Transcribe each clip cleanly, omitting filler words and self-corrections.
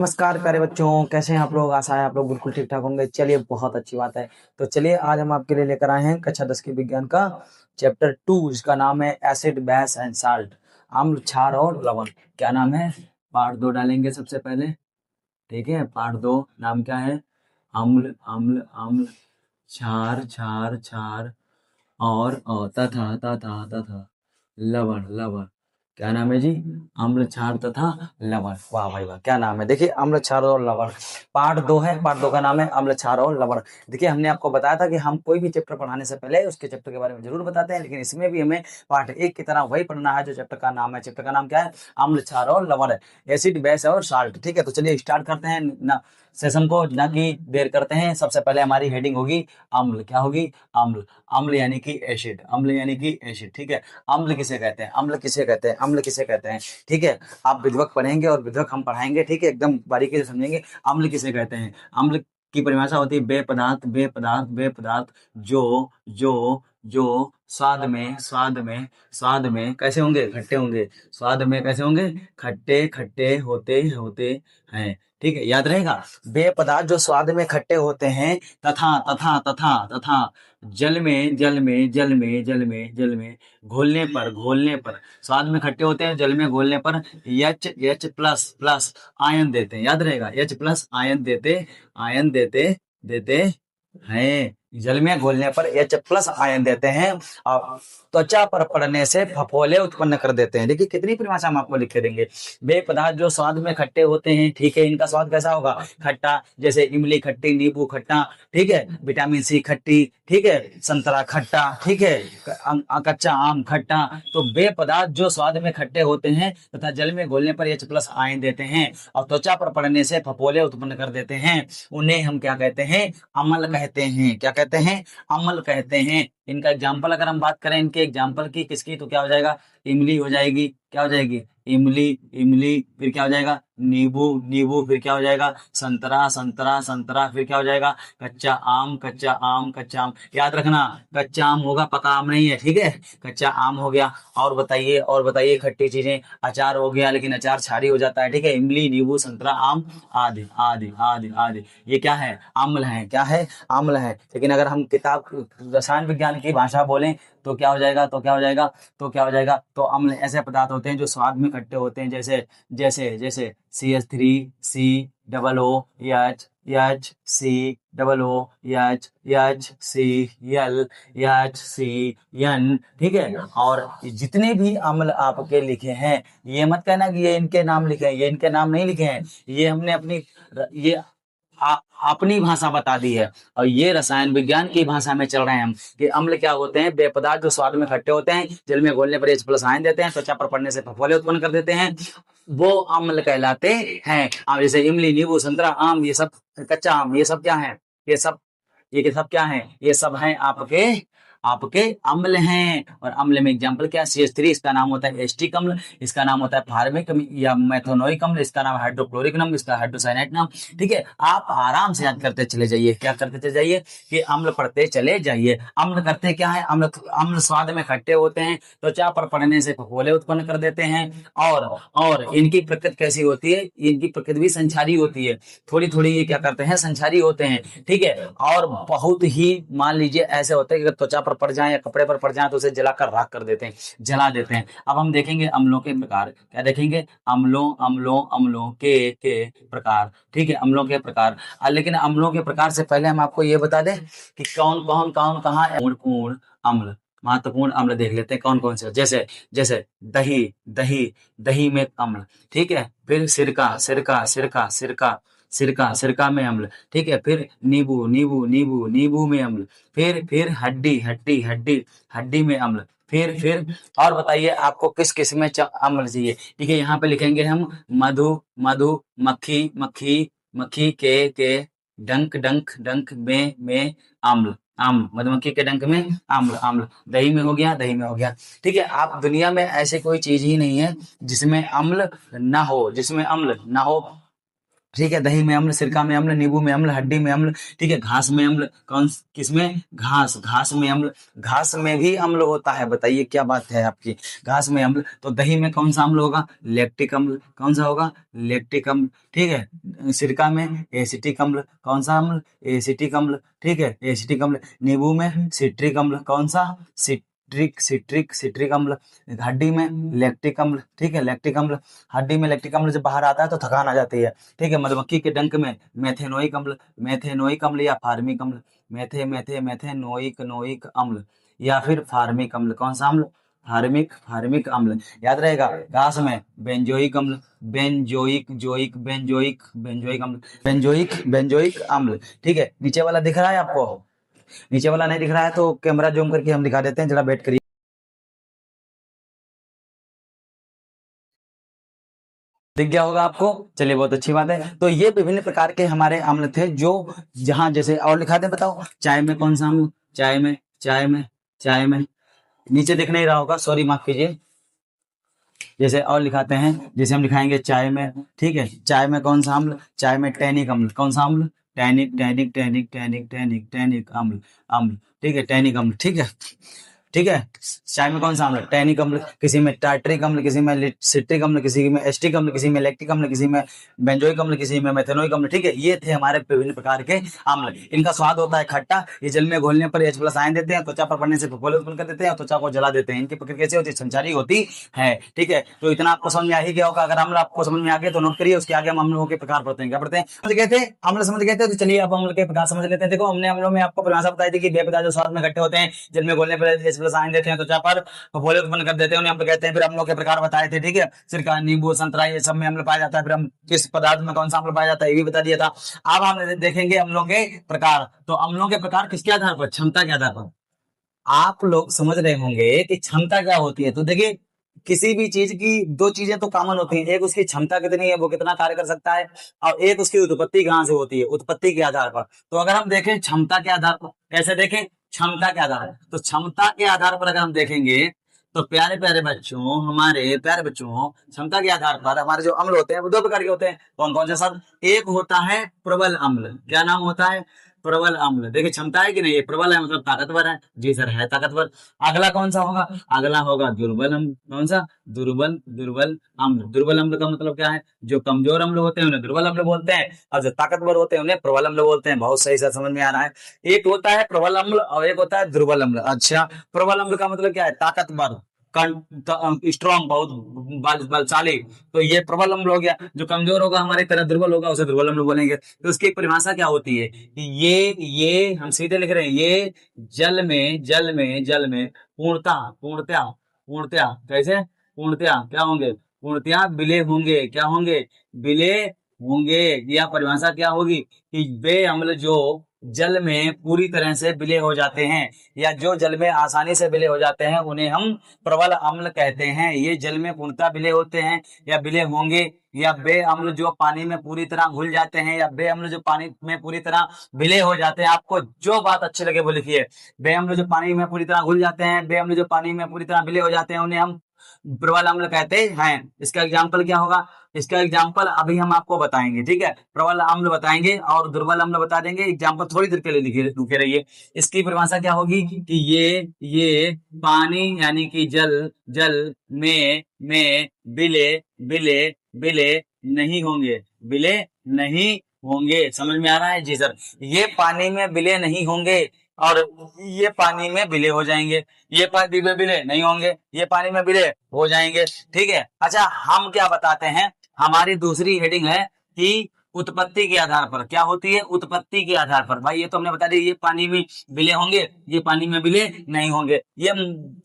नमस्कार प्यारे बच्चों, कैसे हैं आप लोग। आशा है आप लोग बिल्कुल ठीक ठाक होंगे। चलिए, बहुत अच्छी बात है। तो चलिए, आज हम आपके लिए लेकर आए हैं कक्षा 10 की विज्ञान का चैप्टर 2। इसका नाम है एसिड, बेस एंड साल्ट। अम्ल, क्षार और लवण। क्या नाम है? पार्ट 2 डालेंगे सबसे पहले। ठीक है, पार्ट 2 नाम क्या है? अम्ल अम्ल अम्ल, क्षार क्षार क्षार और तथा तथा तथा लवण लवण। क्या नाम है जी? अम्ल, क्षार तथा लवण। वाह भाई वाह, क्या नाम है। देखिए, अम्ल, क्षार और लवण पार्ट 2 है। पार्ट 2 का नाम है अम्ल, क्षार और लवण। देखिए, हमने आपको बताया था कि हम कोई भी चैप्टर पढ़ाने से पहले उसके चैप्टर के बारे में जरूर बताते हैं, लेकिन इसमें भी हमें पार्ट 1 की तरह वही पढ़ना है जो चैप्टर का नाम है। चैप्टर का नाम क्या है? अम्ल, क्षार और लवण है। एसिड, बेस और साल्ट। ठीक है, तो चलिए स्टार्ट करते हैं ना सेशन को, ना कि देर करते हैं। सबसे पहले हमारी हेडिंग होगी अम्ल। क्या होगी? अम्ल। अम्ल यानी कि एसिड, अम्ल यानी कि एसिड। ठीक है, अम्ल किसे कहते हैं? अम्ल किसे कहते हैं? अम्ल किसे कहते हैं? ठीक है, आप विद्वक पढ़ेंगे और विद्वक हम पढ़ाएंगे। ठीक है, एकदम बारीकी से समझेंगे अम्ल किसे कहते हैं। अम्ल की परिभाषा होती है वे पदार्थ जो स्वाद में कैसे होंगे? खट्टे होंगे। स्वाद में कैसे होंगे? खट्टे खट्टे होते होते हैं। ठीक है, याद रहेगा। वे पदार्थ जो स्वाद में खट्टे होते हैं तथा तथा तथा तथा जल में घोलने पर स्वाद में खट्टे होते हैं। जल में घोलने पर एच प्लस प्लस आयन देते हैं। याद रहेगा, एच प्लस आयन देते हैं। जल में घोलने पर एच प्लस आयन देते हैं और त्वचा पर पड़ने से फफोले उत्पन्न कर देते हैं। देखिए, कितनी परिभाषा हम आपको लिख के देंगे। वे पदार्थ जो स्वाद में खट्टे होते हैं, ठीक है, इनका स्वाद कैसा होगा? खट्टा। जैसे इमली खट्टी, नींबू खट्टा, ठीक है, विटामिन सी खट्टी, ठीक है, संतरा खट्टा, ठीक है, कच्चा आम खट्टा। तो वे पदार्थ जो स्वाद में खट्टे होते हैं तथा जल में घोलने पर एच प्लस आयन देते हैं और त्वचा पर पड़ने से फफोले उत्पन्न कर देते हैं, उन्हें हम क्या कहते हैं? अम्ल कहते हैं। क्या कहते हैं? अम्ल कहते हैं। इनका एग्जाम्पल अगर हम बात करें, इनके एग्जाम्पल की किसकी, तो क्या हो जाएगा? इमली हो जाएगी। क्या हो जाएगी? इमली इमली। फिर क्या हो जाएगा? नींबू नींबू। फिर क्या हो जाएगा? संतरा संतरा संतरा। फिर क्या हो जाएगा? कच्चा आम कच्चा आम कच्चा आम। याद रखना, कच्चा आम होगा, पका आम नहीं है। ठीक है, कच्चा आम हो गया। और बताइए खट्टी चीजें। अचार हो गया, लेकिन अचार क्षारी हो जाता है। ठीक है, इमली, नींबू, संतरा, आम आदि आदि आदि आदि, ये क्या है? अम्ल है। क्या है? अम्ल है। लेकिन अगर हम किताब रसायन विज्ञान की भाषा बोलें तो क्या हो जाएगा? तो अम्ल ऐसे पदार्थ होते हैं जो स्वाद में खट्टे होते हैं। जैसे जैसे जैसे CH3COOH, COOH, CL, ठीक है। और जितने भी अम्ल आपके लिखे हैं, ये मत कहना कि ये इनके नाम लिखे हैं, ये इनके नाम नहीं लिखे हैं। ये हमने ये आ, अपनी भाषा बता दी है, और ये रसायन विज्ञान की भाषा में चल रहे हैं हम कि अम्ल क्या होते हैं? वे पदार्थ जो स्वाद में खट्टे होते हैं, जल में घोलने पर एच प्लस आयन देते हैं, त्वचा पर पड़ने से फफोले उत्पन्न कर देते हैं, वो अम्ल कहलाते हैं। अब जैसे इमली, नींबू, संतरा, आम, ये सब, कच्चा आम, ये सब क्या है? ये सब क्या है? ये सब हैं आपके आपके अम्ल हैं। और अम्ल में एग्जाम्पल क्या? CH3, इसका नाम होता है एस्टिक अम्ल, इसका नाम होता है फार्मिक या मेथोनोइक अम्ल, इसका नाम हाइड्रोक्लोरिक अम्ल, इसका हाइड्रोसाइनाइड नाम। ठीक है, आप आराम से याद करते चले जाइए। क्या करते चले जाइए? कि अम्ल पढ़ते चले जाइए। अम्ल करते क्या है? अम्ल स्वाद में खट्टे होते हैं, त्वचा पर पड़ने से फफोले उत्पन्न कर देते हैं। और इनकी प्रकृति कैसी होती है? इनकी प्रकृति भी संचारी होती है। थोड़ी थोड़ी ये क्या करते हैं? संचारी होते हैं। ठीक है, और बहुत ही मान लीजिए ऐसे होते हैं कि अगर त्वचा पर पड़ जाए या कपड़े पर पड़ जाए तो उसे जलाकर राख कर देते हैं, जला देते हैं। अब हम देखेंगे अम्लों के प्रकार। क्या देखेंगे? अम्लों के प्रकार। ठीक है, अम्लों के प्रकार। लेकिन अम्लों के प्रकार से पहले हम आपको ये बता दें कि कौन कहाँ महत्वपूर्ण अम्ल, महत्वपूर्ण अम्ल देख लेते हैं कौन कौन से। जैसे जैसे दही दही दही में अम्ल। ठीक है, फिर सिरका में अम्ल। ठीक है, फिर नींबू में अम्ल। फिर हड्डी में अम्ल। फिर और बताइए आपको किस किस में अम्ल चाहिए। ठीक है, यहाँ पे लिखेंगे हम मधु मधु, मक्खी के डंक में अम्ल, मधुमक्खी के डंक में अम्ल। दही में हो गया। ठीक है, आप दुनिया में ऐसे कोई चीज ही नहीं है जिसमें अम्ल ना हो, ठीक है, दही में अम्ल, सिरका में अम्ल, नींबू में अम्ल, हड्डी में अम्ल, ठीक है, घास में अम्ल, किसमें, घास, घास में अम्ल, घास में भी अम्ल होता है, बताइए क्या बात है आपकी, घास में अम्ल, तो दही में कौन सा अम्ल होगा, लैक्टिक अम्ल, कौन सा होगा, लैक्टिक अम्ल, ठीक है, सिरका में एसिटिक अम्ल, कौन सा अम्ल, एसिटिक अम्ल, ठीक है, एसिटिक अम्ल, नींबू में सिट्रिक अम्ल, कौन सा, सिट्रिक अम्ल, हड्डी में लैक्टिक अम्ल, ठीक है, लैक्टिक अम्ल, हड्डी में लैक्टिक अम्ल जब बाहर आता है तो थकान आ जाती है, ठीक है, मधुमक्खी के डंक में मेथेनोइक अम्ल या फार्मिक अम्ल, मेथेनोइक नोइक अम्ल या फिर फार्मिक अम्ल, कौन सा अम्ल, फार्मिक अम्ल, याद रहेगा, घास में बेंजोइक अम्ल, बेंजोइक अम्ल, बेंजोइक अम्ल, ठीक है, नीचे वाला दिख रहा है आपको, नीचे वाला नहीं दिख रहा है तो कैमरा जूम करके हम दिखा देते हैं, जरा वेट करिए, दिख गया होगा आपको, चलिए बहुत अच्छी बात है, तो ये विभिन्न प्रकार के हमारे अम्ल थे जो, जहां जैसे और लिखा दे, बताओ चाय में कौन सा अम्ल, चाय में नीचे दिख नहीं रहा होगा, सॉरी माफ कीजिए, जैसे और लिखाते हैं, जैसे हम लिखाएंगे चाय में, ठीक है, चाय में कौन सा अम्ल, चाय में टैनिक अम्ल, कौन सा अम्ल, टैनिक अम्ल, ठीक है, टैनिक अम्ल, ठीक है, ठीक है, चाय में कौन सा अम्ल, टैनिक अम्ल, किसी में टार्टरिक अम्ल, किसी में सिट्रिक अम्ल, किसी में एस्टिक अम्ल, किसी में लैक्टिक अम्ल, किसी में बेंजोइक अम्ल, किसी में मेथेनोइक अम्ल, ठीक है, ये थे हमारे विभिन्न प्रकार के अम्ल, इनका स्वाद होता है खट्टा, ये जल में घोलने पर H+ आयन देते हैं, त्वचा पर पड़ने से फफोले उत्पन्न कर देते हैं और त्वचा को जला देते हैं, इनकी प्रक्रिया कैसे होती है, संचारी होती है, ठीक है, तो इतना आपको समझ में आ ही गया होगा, अगर अम्ल आपको समझ में आ गया तो नोट करिए, उसके आगे हम अम्लों के प्रकार पढ़ते हैं, क्या पढ़ते हैं, समझ गए थे, अम्ल समझ गए थे, तो चलिए अब अम्ल के प्रकार समझ लेते हैं, देखो हमने अम्लों में आपको परिभाषा बताई थी कि वे पदार्थ जो स्वाद में इकट्ठे होते हैं, जल में घोलने पर H+ आयन देते हैं, त्वचा पर फफोले उत्पन्न कर देते हैं, उन्हें अम्ल कहते हैं, फिर अम्लों के प्रकार बताए थे, ठीक है, सिरका, नींबू, संतरा, ये सब में अम्ल पाया जाता है, फिर हम किस पदार्थ में कौन सा अम्ल पाया जाता है ये भी बता दिया था, अब हम देखेंगे अम्लों के प्रकार, तो अम्लों के प्रकार किसके आधार पर, क्षमता के आधार पर, आप लोग समझ रहे होंगे कि क्षमता क्या होती है, तो देखिए किसी भी चीज की दो चीजें तो कॉमन होती हैं, एक उसकी क्षमता कितनी है, वो कितना कार्य कर सकता है, और एक उसकी उत्पत्ति कहाँ से होती है, उत्पत्ति के आधार पर, तो अगर हम देखें क्षमता के आधार पर, कैसे देखें, क्षमता के आधार पर, तो क्षमता के आधार पर अगर हम देखेंगे, तो प्यारे प्यारे बच्चों, हमारे प्यारे बच्चों, क्षमता के आधार पर हमारे जो अम्ल होते हैं वो दो प्रकार के होते हैं, कौन कौन से सब, एक होता है प्रबल अम्ल, क्या नाम होता है, प्रबल अम्ल, देखिए क्षमता है कि नहीं, ये प्रबल है मतलब ताकतवर है, जी सर है ताकतवर, अगला कौन सा होगा, अगला होगा दुर्बल अम्ल, कौन सा, दुर्बल अम्ल, दुर्बल अम्ल का मतलब क्या है, जो कमजोर अम्ल होते हैं उन्हें दुर्बल अम्ल बोलते हैं, और जो ताकतवर होते हैं उन्हें प्रबल अम्ल बोलते हैं, बहुत सही सर, समझ में आ रहा है, एक होता है प्रबल अम्ल और एक होता है दुर्बल अम्ल, अच्छा, प्रबल अम्ल का मतलब क्या है, ताकतवर, स्ट्रॉन्ग, बहुत बलशाली, तो ये प्रबल अम्ल हो गया, जो कमजोर होगा हमारी तरह दुर्बल होगा उसे दुर्बल अम्ल बोलेंगे, तो उसकी परिभाषा क्या होती है कि ये हम सीधे लिख रहे हैं, ये जल में पूर्णतया कैसे, पूर्णतया क्या होंगे, पूर्णतया विलय होंगे, क्या होंगे, विलय होंगे, या परिभाषा क्या होगी कि वे अम्ल जो जल में पूरी तरह से विलय हो जाते हैं, या जो जल में आसानी से विलय हो जाते हैं उन्हें हम प्रबल अम्ल कहते हैं, ये जल में पूर्णतः विलय होते हैं या विलय होंगे, या वे अम्ल जो पानी में पूरी तरह घुल जाते हैं, या वे अम्ल जो पानी में पूरी तरह विलय हो जाते हैं, आपको जो बात अच्छी लगे वो लिखिए, वे अम्ल जो पानी में पूरी तरह घुल जाते हैं, वे अम्ल जो पानी में पूरी तरह विलय हो जाते हैं, उन्हें हम प्रबल अम्ल कहते हैं, इसका एग्जाम्पल क्या होगा, इसका एग्जाम्पल अभी हम आपको बताएंगे, ठीक है, प्रबल अम्ल बताएंगे और दुर्बल अम्ल बता देंगे, एग्जाम्पल थोड़ी देर के लिए लिखे रहिए, इसकी परिभाषा क्या होगी कि ये पानी यानी कि जल में विलय नहीं होंगे, विलय नहीं होंगे, समझ में आ रहा है, जी सर, ये पानी में विलय नहीं होंगे और ये पानी में विलय हो जाएंगे, ये पानी में विलय नहीं होंगे, ये पानी में विलय हो जाएंगे, ठीक है, अच्छा हम क्या बताते हैं, हमारी दूसरी हेडिंग है कि उत्पत्ति के आधार पर, क्या होती है, उत्पत्ति के आधार पर, भाई ये तो हमने बता दिया, ये पानी में विलय होंगे, ये पानी में विलय नहीं होंगे, ये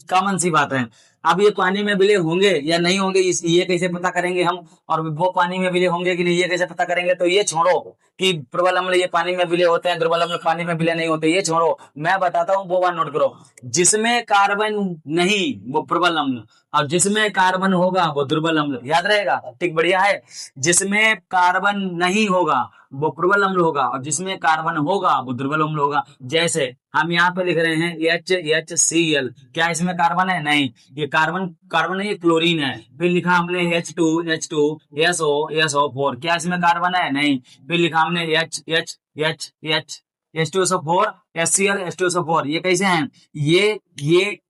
कॉमन सी बात है, अब ये पानी में विलय होंगे या नहीं होंगे, ये कैसे पता करेंगे हम, और वो पानी में विलय होंगे कि नहीं ये कैसे पता करेंगे, तो ये छोड़ो कि प्रबल अम्ल ये पानी में विलय होते हैं, दुर्बल अम्ल पानी में विलय नहीं होते, ये छोड़ो, मैं बताता हूँ, वो बात नोट करो, जिसमें कार्बन नहीं वो प्रबल अम्ल, और जिसमें कार्बन होगा वो दुर्बल अम्ल, याद रहेगा, ठीक, बढ़िया है, जिसमें कार्बन नहीं होगा वो प्रबल अम्ल होगा, और जिसमें कार्बन होगा वो दुर्बल अम्ल होगा। जैसे हम यहाँ पे लिख रहे हैं HCl, क्या इसमें कार्बन है? नहीं, ये कार्बन कार्बन नहीं, ये क्लोरीन है। फिर लिखा हमने H2SO4, क्या इसमें कार्बन है? नहीं। फिर लिखा हमने H2SO4 HCl H2SO4, ये कैसे हैं? ये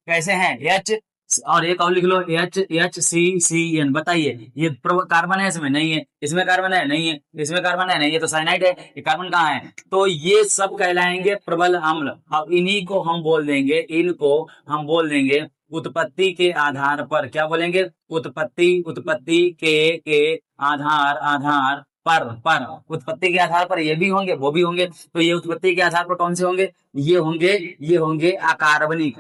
कैसे हैं? H और एक और लिख लो HCCN, बताइए ये कार्बन है इसमें? नहीं है। इसमें कार्बन है? नहीं है। इसमें कार्बन है? नहीं है। तो साइनाइड है, ये कार्बन कहाँ है? तो ये सब कहलाएंगे प्रबल अम्ल। अब इन्हीं को हम बोल देंगे, इनको हम बोल देंगे उत्पत्ति के आधार पर। क्या बोलेंगे? उत्पत्ति के आधार पर उत्पत्ति के आधार पर ये भी होंगे, वो भी होंगे। तो ये उत्पत्ति के आधार पर कौन से होंगे? ये होंगे अकार्बनिक।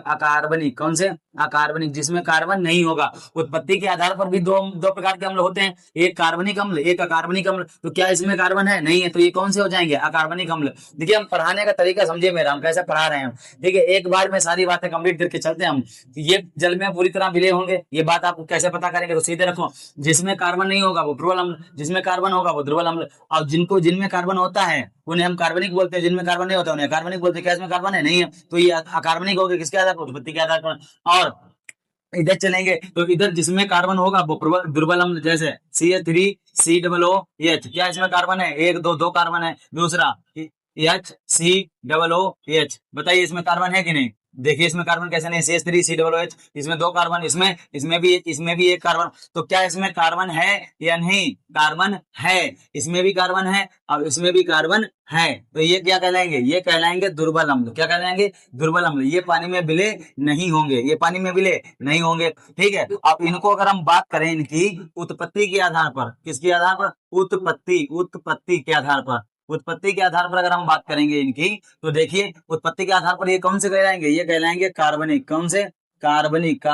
कौन से? अकार्बनिक, जिसमें कार्बन नहीं होगा। उत्पत्ति के आधार पर भी दो प्रकार के अम्ल होते हैं, एक कार्बनिक अम्ल, एक अकार्बनिक अम्ल। तो क्या इसमें कार्बन है? नहीं है। तो ये कौन से हो जाएंगे? अकार्बनिक अम्ल। देखिए, हम पढ़ाने का तरीका समझिए मेरा, हम कैसे पढ़ा रहे हैं। ठीक है, एक बार में सारी बातें कंप्लीट करके चलते हैं हम। ये जल में पूरी तरह मिले होंगे, ये बात आप कैसे पता करेंगे? तो सीधे रखो, जिसमें कार्बन नहीं होगा वो प्रबल अम्ल, जिसमें कार्बन होगा वो दुर्बल अम्ल। और जिनमें कार्बन होता है उन्हें हम कार्बनिक बोलते हैं, जिनमें कार्बन नहीं होता उन्हें कार्बनिक बोलते हैं। क्या इसमें कार्बन है? नहीं है। तो ये अकार्बनिक हो गए, किसके आधार पर? उत्पत्ति के आधार पर। और इधर चलेंगे तो इधर जिसमें कार्बन होगा वो दुर्बल अम्ल, जैसे CH3COOH, क्या इसमें कार्बन है? एक दो कार्बन है। दूसरा HCOOH, बताइए इसमें कार्बन है कि नहीं? देखिए इसमें कार्बन कैसे नहीं? CH3COOH, इसमें दो कार्बन, इसमें भी एक कार्बन। तो क्या इसमें कार्बन है या नहीं? कार्बन है, इसमें भी कार्बन है और इसमें भी कार्बन है। तो ये क्या कहलाएंगे? ये कहलाएंगे दुर्बल अम्ल। क्या कहलाएंगे? दुर्बल अम्ल। ये पानी में विलय नहीं होंगे, ये पानी में विलय नहीं होंगे। ठीक है, अब इनको अगर हम बात करें इनकी उत्पत्ति के आधार पर, किसके आधार पर? उत्पत्ति के आधार पर। उत्पत्ति के आधार पर अगर हम बात करेंगे इनकी, तो देखिए उत्पत्ति के आधार पर ये कौन से कहलाएंगे? ये कहलाएंगे कार्बनिक। कौन से? कार्बनिक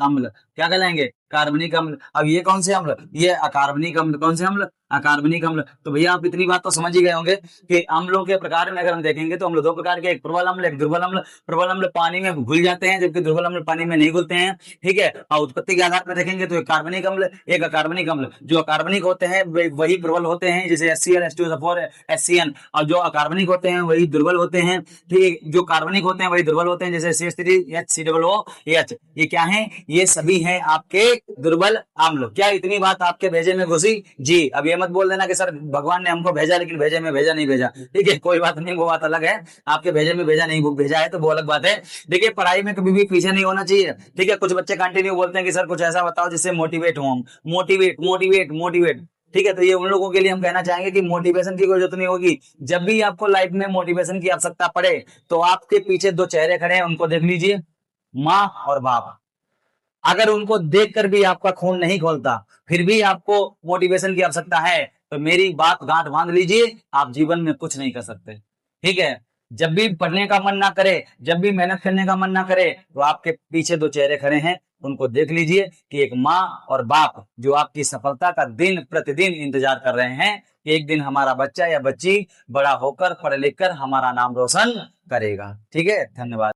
अम्ल। क्या कहलाएंगे? कार्बनिक अम्ल। अब ये कौन से अम्ल? ये अकार्बनिक अम्ल। कौन से अम्ल? अकार्बनिक अम्ल। तो भैया आप इतनी बात तो समझ ही गए होंगे कि अम्लों के प्रकार में अगर हम देखेंगे तो अम्ल दो प्रकार के, एक प्रबल अम्ल, एक दुर्बल अम्ल। प्रबल अम्ल पानी में घुल जाते हैं, जबकि दुर्बल अम्ल पानी में नहीं घुलते हैं। ठीक है, और उत्पत्ति के आधार पर देखेंगे तो एक कार्बनिक अम्ल, एक अकार्बनिक अम्ल। जो अकार्बनिक होते हैं वही प्रबल होते हैं, जैसे HCl H2SO4 HCN, और जो अकार्बनिक होते हैं वही दुर्बल होते हैं। ठीक, जो कार्बनिक होते हैं वही दुर्बल होते हैं, जैसे CH3HCOOH। ये क्या है? ये सभी हैं आपके दुर्बल अम्ल। क्या इतनी बात आपके भेजे में घुसी? जी। अब ये मत बोल देना कि सर भगवान ने हमको भेजा लेकिन भेजे में भेजा नहीं भेजा। ठीक है, कोई बात नहीं, वो बात अलग है। आपके भेजे में भेजा नहीं भेजा है तो वो अलग बात है। देखिए, पढ़ाई में कभी भी पीछे नहीं होना चाहिए। ठीक है, कुछ बच्चे कंटिन्यू बोलते हैं कि सर कुछ ऐसा बताओ जिससे मोटिवेट हो हम। मोटिवेट। ठीक है, तो ये उन लोगों के लिए हम कहना चाहेंगे कि मोटिवेशन की कोई जरूरत नहीं होगी। जब भी आपको लाइफ में मोटिवेशन की आवश्यकता पड़े तो आपके पीछे दो चेहरे खड़े हैं, उनको देख लीजिए, माँ और बाप। अगर उनको देखकर भी आपका खून नहीं खोलता, फिर भी आपको मोटिवेशन की आवश्यकता है, तो मेरी बात गांठ बांध लीजिए, आप जीवन में कुछ नहीं कर सकते। ठीक है, जब भी पढ़ने का मन ना करे, जब भी मेहनत करने का मन ना करे, तो आपके पीछे दो चेहरे खड़े हैं, उनको देख लीजिए कि एक माँ और बाप जो आपकी सफलता का दिन प्रतिदिन इंतजार कर रहे हैं कि एक दिन हमारा बच्चा या बच्ची बड़ा होकर पढ़ लिख कर हमारा नाम रोशन करेगा। ठीक है, धन्यवाद।